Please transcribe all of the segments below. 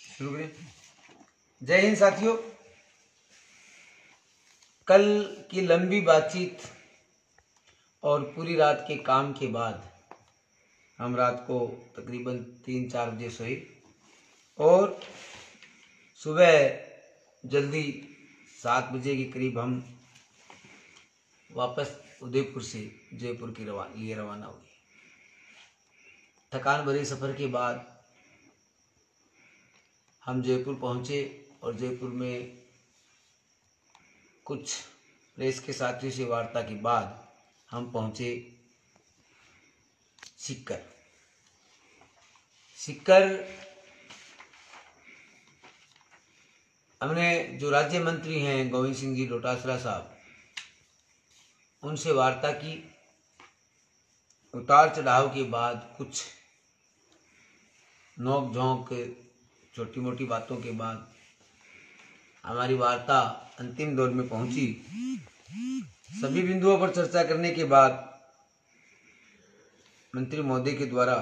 शुरू करें। जय हिंद साथियों, कल की लंबी बातचीत और पूरी रात के काम के बाद हम रात को तकरीबन 3-4 बजे सोए और सुबह जल्दी 7 बजे के करीब हम वापस उदयपुर से जयपुर के लिए रवाना हुए। थकान भरे सफ़र के बाद हम जयपुर पहुंचे और जयपुर में कुछ प्रेस के साथियों से वार्ता के बाद हम पहुंचे सीकर। हमने जो राज्य मंत्री हैं गोविंद सिंह जी डोटासरा साहब, उनसे वार्ता की। उतार चढ़ाव के बाद कुछ नोक झोंक छोटी मोटी बातों के बाद हमारी वार्ता अंतिम दौर में पहुंची। सभी बिंदुओं पर चर्चा करने के बाद मंत्री महोदय के द्वारा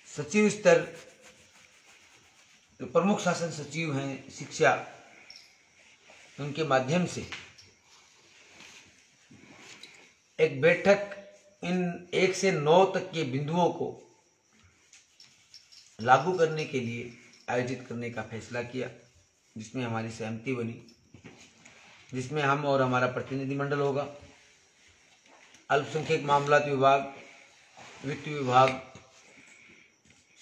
सचिव स्तर, जो प्रमुख शासन सचिव हैं शिक्षा, उनके माध्यम से एक बैठक इन 1 से 9 तक के बिंदुओं को लागू करने के लिए आयोजित करने का फैसला किया, जिसमें हमारी सहमति बनी, जिसमें हम और हमारा प्रतिनिधिमंडल होगा। अल्पसंख्यक मामलात विभाग, वित्त विभाग,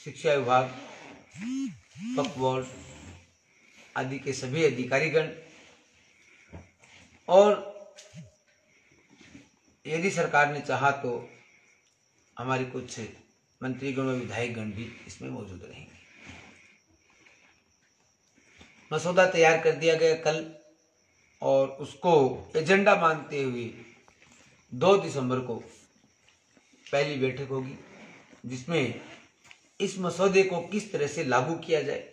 शिक्षा विभाग, वक्फ बोर्ड आदि के सभी अधिकारीगण, और यदि सरकार ने चाहा तो हमारी कुछ मंत्रीगण और विधायकगण भी इसमें मौजूद रहेंगे। मसौदा तैयार कर दिया गया कल, और उसको एजेंडा मानते हुए 2 दिसंबर को पहली बैठक होगी, जिसमें इस मसौदे को किस तरह से लागू किया जाए,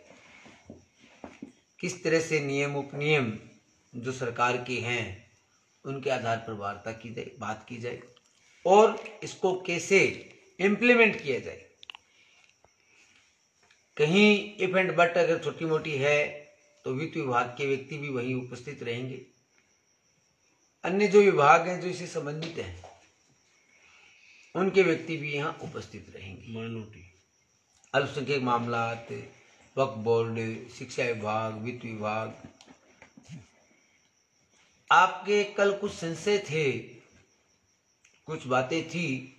किस तरह से नियम उपनियम जो सरकार के हैं उनके आधार पर वार्ता की जाए, बात की जाए, और इसको कैसे इम्प्लीमेंट किया जाए। कहीं इफ एंड बट अगर छोटी मोटी है तो वित्त विभाग के व्यक्ति भी वहीं उपस्थित रहेंगे। अन्य जो विभाग हैं जो इससे संबंधित हैं उनके व्यक्ति भी यहाँ उपस्थित रहेंगे। माइनॉरिटी, अल्पसंख्यक मामलात, वक्फ बोर्ड, शिक्षा विभाग, वित्त विभाग। आपके कल कुछ संशय थे, कुछ बातें थी।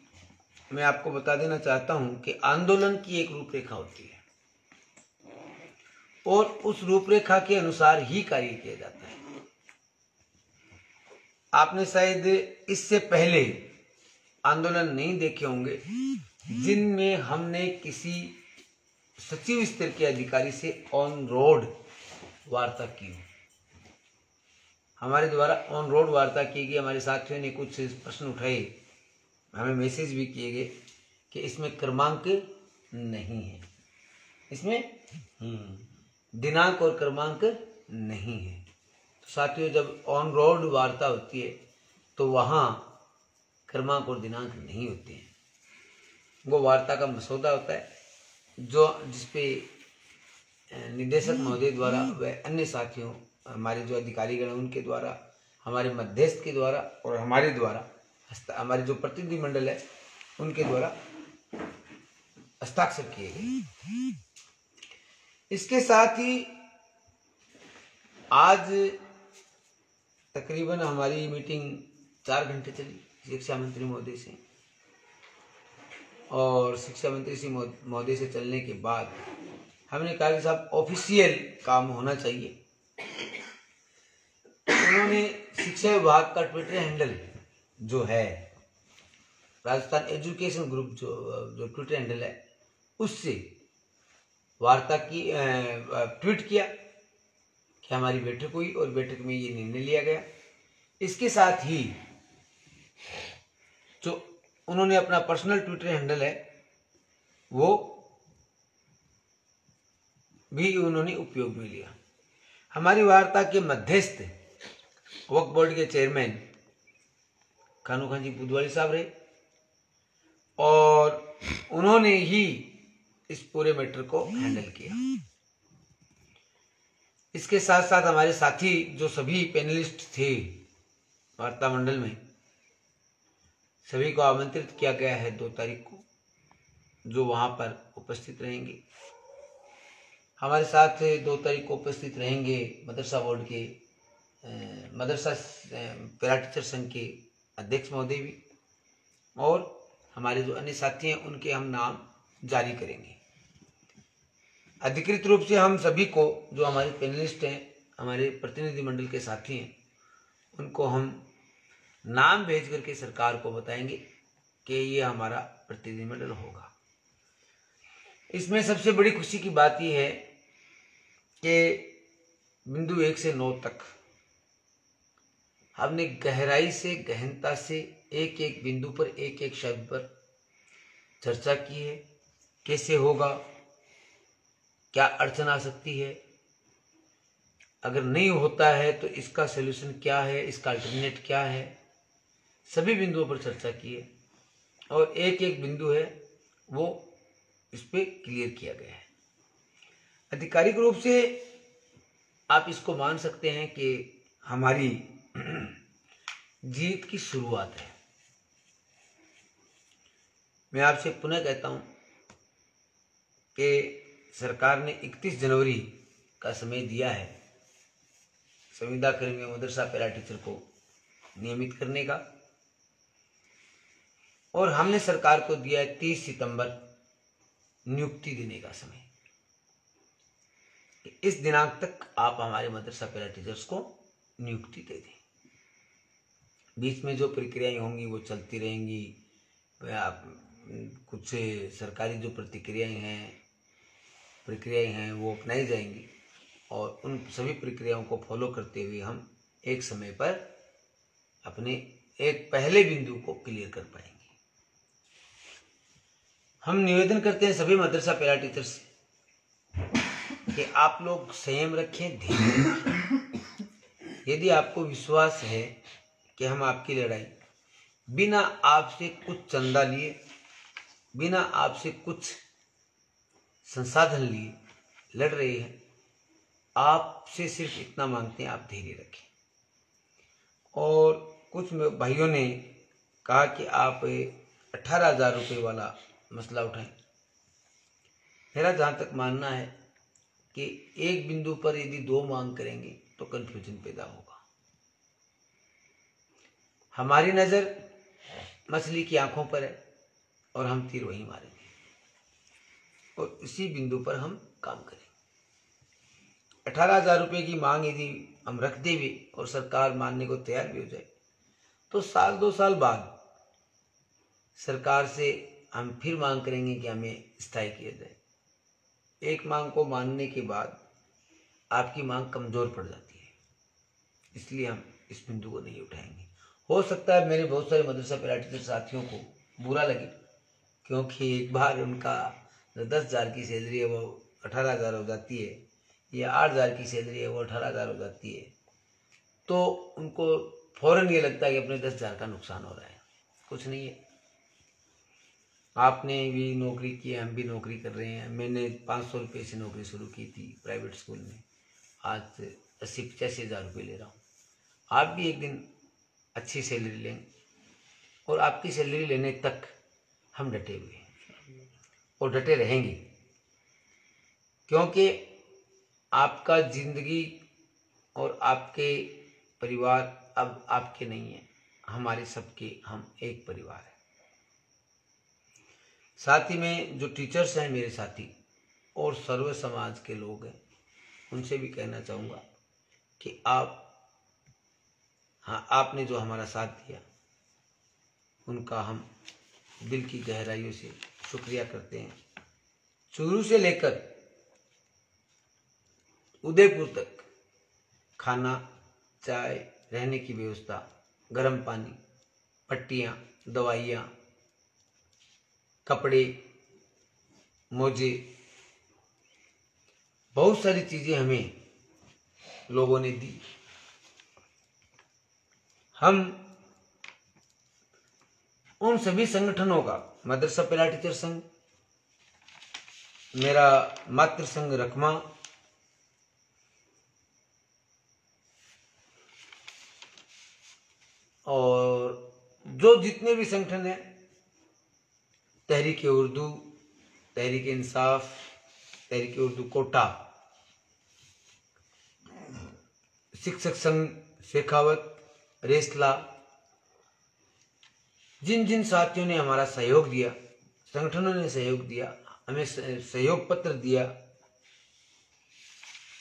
मैं आपको बता देना चाहता हूं कि आंदोलन की एक रूपरेखा होती है और उस रूपरेखा के अनुसार ही कार्य किया जाता है। आपने शायद इससे पहले आंदोलन नहीं देखे होंगे जिनमें हमने किसी सचिव स्तर के अधिकारी से ऑन रोड वार्ता की। हमारे द्वारा ऑन रोड वार्ता की गई। हमारे साथियों ने कुछ प्रश्न उठाए, हमें मैसेज भी किए गए कि इसमें क्रमांक नहीं है, इसमें दिनांक और क्रमांक नहीं है। तो साथियों, जब ऑन रोड वार्ता होती है तो वहाँ क्रमांक और दिनांक नहीं होते हैं। वो वार्ता का मसौदा होता है जो जिसपे निदेशक महोदय द्वारा व अन्य साथियों, हमारे जो अधिकारीगण उनके द्वारा, हमारे मध्यस्थ के द्वारा और हमारे द्वारा, हमारे जो प्रतिनिधिमंडल है उनके द्वारा हस्ताक्षर किए गए। इसके साथ ही आज तकरीबन हमारी मीटिंग 4 घंटे चली शिक्षा मंत्री महोदय से, और शिक्षा मंत्री से महोदय से चलने के बाद हमने कहा कि साहब ऑफिशियल काम होना चाहिए। उन्होंने शिक्षा विभाग का ट्विटर हैंडल जो है, राजस्थान एजुकेशन ग्रुप जो ट्विटर हैंडल है, उससे वार्ता की, ट्वीट किया कि हमारी बैठक हुई और बैठक में ये निर्णय लिया गया। इसके साथ ही जो उन्होंने अपना पर्सनल ट्विटर हैंडल है वो भी उन्होंने उपयोग में लिया। हमारी वार्ता के मध्यस्थ वक्फ बोर्ड के चेयरमैन कानू खान जी बुधवाली साहब रहे, और उन्होंने ही इस पूरे मैटर को हैंडल किया। इसके साथ साथ हमारे साथी जो सभी पैनलिस्ट थे वार्ता मंडल में, सभी को आमंत्रित किया गया है 2 तारीख को, जो वहां पर उपस्थित रहेंगे। हमारे साथ 2 तारीख को उपस्थित रहेंगे मदरसा बोर्ड के मदरसा पैरा टीचर संघ के अध्यक्ष महोदय भी, और हमारे जो अन्य साथी हैं उनके हम नाम जारी करेंगे। अधिकृत रूप से हम सभी को, जो हमारे पैनलिस्ट हैं, हमारे प्रतिनिधिमंडल के साथी हैं, उनको हम नाम भेज करके सरकार को बताएंगे कि ये हमारा प्रतिनिधिमंडल होगा। इसमें सबसे बड़ी खुशी की बात यह है कि बिंदु 1 से 9 तक हमने गहराई से, गहनता से एक एक बिंदु पर, एक एक शब्द पर चर्चा की है। कैसे होगा, क्या अड़चन आ सकती है, अगर नहीं होता है तो इसका सलूशन क्या है, इसका अल्टरनेट क्या है, सभी बिंदुओं पर चर्चा की है। और एक एक बिंदु है वो इस पे क्लियर किया गया है। आधिकारिक रूप से आप इसको मान सकते हैं कि हमारी जीत की शुरुआत है। मैं आपसे पुनः कहता हूं कि सरकार ने 31 जनवरी का समय दिया है संविदा कर्मी मदरसा पैरा टीचर को नियमित करने का, और हमने सरकार को दिया है 30 सितंबर नियुक्ति देने का समय। इस दिनांक तक आप हमारे मदरसा पैरा टीचर्स को नियुक्ति दे दें। बीच में जो प्रक्रियाएं होंगी वो चलती रहेंगी। कुछ सरकारी जो प्रक्रियाएं हैं वो अपनाई जाएंगी, और उन सभी प्रक्रियाओं को फॉलो करते हुए हम एक समय पर अपने एक पहले बिंदु को क्लियर कर पाएंगे। हम निवेदन करते हैं सभी मदरसा पैरा टीचर्स से कि आप लोग संयम रखें, धैर्य रखें। यदि आपको विश्वास है कि हम आपकी लड़ाई बिना आपसे कुछ चंदा लिए, बिना आपसे कुछ संसाधन लिए लड़ रहे हैं, आपसे सिर्फ इतना मांगते हैं, आप धैर्य रखें। और कुछ भाइयों ने कहा कि आप 18,000 रुपये वाला मसला उठाएं। मेरा जहां तक मानना है कि एक बिंदु पर यदि 2 मांग करेंगे तो कंफ्यूजन पैदा होगा। हमारी नजर मछली की आंखों पर है और हम तीर वहीं मारेंगे और इसी बिंदु पर हम काम करेंगे। 18,000 रुपये की मांग यदि हम रख देंगे और सरकार मानने को तैयार भी हो जाए तो 1-2 साल बाद सरकार से हम फिर मांग करेंगे कि हमें स्थायी किया जाए। एक मांग को मानने के बाद आपकी मांग कमजोर पड़ जाती है, इसलिए हम इस बिंदु को नहीं उठाएंगे। हो सकता है मेरे बहुत सारे मदरसा पैरा टीचर साथियों को बुरा लगे, क्योंकि एक बार उनका जो 10,000 की सैलरी है वो 18,000 हो जाती है, या 8,000 की सैलरी है वो 18,000 हो जाती है, तो उनको फौरन ये लगता है कि अपने 10,000 का नुकसान हो रहा है। कुछ नहीं है, आपने भी नौकरी की है, हम भी नौकरी कर रहे हैं। मैंने 500 रुपये से नौकरी शुरू की थी प्राइवेट स्कूल में, आज 80-85,000 रुपये ले रहा हूँ। आप भी एक दिन अच्छी सैलरी लेंगे और आपकी सैलरी लेने तक हम डटे हुए हैं और डटे रहेंगे, क्योंकि आपका जिंदगी और आपके परिवार अब आपके नहीं है, हमारे सबके, हम एक परिवार है। साथ ही में जो टीचर्स हैं मेरे साथी और सर्व समाज के लोग हैं, उनसे भी कहना चाहूँगा कि आपने जो हमारा साथ दिया उनका हम दिल की गहराइयों से शुक्रिया करते हैं। चूरू से लेकर उदयपुर तक खाना, चाय, रहने की व्यवस्था, गर्म पानी, पट्टियाँ, दवाइयाँ, कपड़े, मोजे, बहुत सारी चीजें हमें लोगों ने दी। हम उन सभी संगठनों का, मदरसा पैरा टीचर संघ, मेरा मातृ संघ रकमा, और जो जितने भी संगठन हैं, तहरीक उर्दू, तहरीक इंसाफ, तहरीक उर्दू कोटा, शिक्षक संघ शेखावत, रेसला, जिन जिन साथियों ने हमारा सहयोग दिया, संगठनों ने सहयोग दिया, हमें सहयोग पत्र दिया,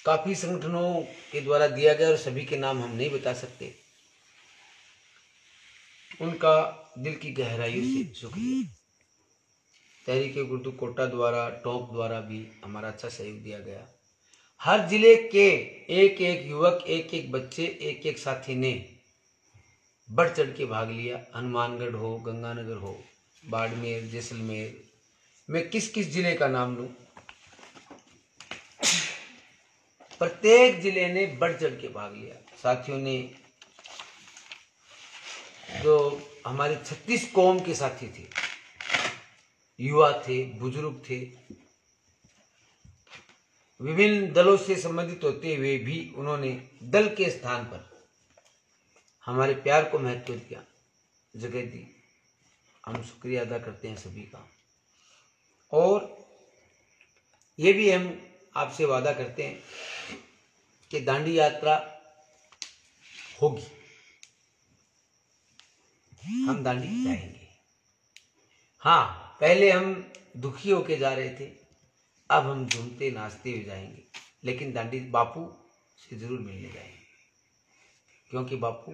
काफी संगठनों के द्वारा दिया गया और सभी के नाम हम नहीं बता सकते, उनका दिल की गहराइयों से शुक्रिया। तहरीक उर्दू कोटा द्वारा, टॉप द्वारा भी हमारा अच्छा सहयोग दिया गया। हर जिले के एक एक युवक, एक एक बच्चे, एक एक साथी ने बढ़ चढ़ के भाग लिया। हनुमानगढ़ हो, गंगानगर हो, बाड़मेर, जैसलमेर, मैं किस किस जिले का नाम लूं, प्रत्येक जिले ने बढ़ चढ़ के भाग लिया। साथियों ने, जो हमारे 36 कौम के साथी थे, युवा थे, बुजुर्ग थे, विभिन्न दलों से संबंधित होते हुए भी उन्होंने दल के स्थान पर हमारे प्यार को महत्व दिया, जगह दी। हम शुक्रिया अदा करते हैं सभी का। और ये भी हम आपसे वादा करते हैं कि दांडी यात्रा होगी, हम दांडी जाएंगे। हाँ, पहले हम दुखी होके जा रहे थे, अब हम झूमते नाचते हुए जाएंगे, लेकिन दांडी बापू से जरूर मिलने जाएंगे, क्योंकि बापू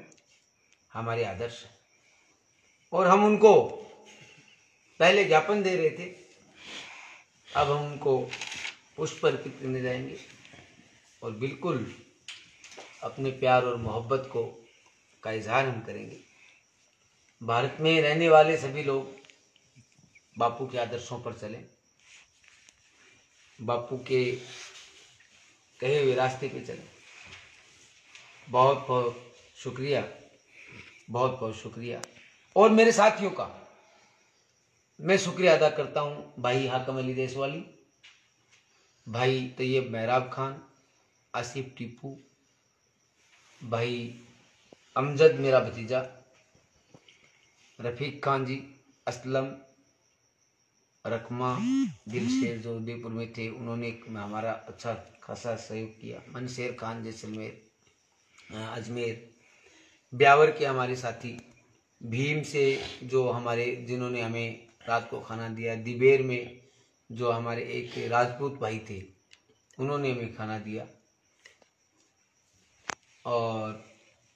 हमारे आदर्श हैं और हम उनको पहले ज्ञापन दे रहे थे, अब हम उनको पुष्प अर्पित करने जाएंगे और बिल्कुल अपने प्यार और मोहब्बत को का इजहार हम करेंगे। भारत में रहने वाले सभी लोग बापू के आदर्शों पर चलें, बापू के कहे हुए रास्ते पे चलें। बहुत बहुत शुक्रिया, बहुत बहुत शुक्रिया। और मेरे साथियों का मैं शुक्रिया अदा करता हूँ। भाई हाकम अली देशवाली, भाई तैयब मेहराब खान, आसिफ टीपू, भाई अमजद मेरा भतीजा, रफीक खान जी, असलम, रकमा, दिलशेर जो उदयपुर में थे, उन्होंने हमारा अच्छा खासा सहयोग किया। मनशेर खान जैसलमेर, अजमेर, ब्यावर के हमारे साथी, भीम से जो हमारे, जिन्होंने हमें रात को खाना दिया, दिबेर में जो हमारे एक राजपूत भाई थे, उन्होंने हमें खाना दिया, और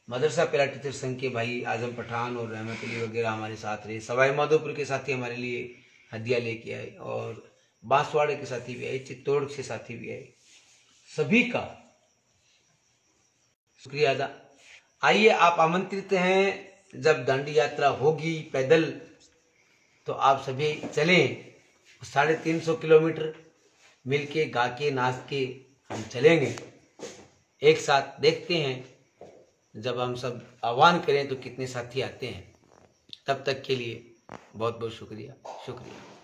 मदरसा पैरा टीचर संघ के भाई आजम पठान और रहमत अली वगैरह हमारे साथ रहे। सवाई माधोपुर के साथी हमारे लिए हदिया लेके आए, और बांसवाड़े के साथी भी आए, चित्तौड़ के साथी भी आए। सभी का शुक्रिया अदा। आइए, आप आमंत्रित हैं। जब दांडी यात्रा होगी पैदल, तो आप सभी चलें। 350 किलोमीटर मिलके, गा के, नाच के हम चलेंगे एक साथ। देखते हैं जब हम सब आह्वान करें तो कितने साथी आते हैं। तब तक के लिए बहुत बहुत शुक्रिया, शुक्रिया।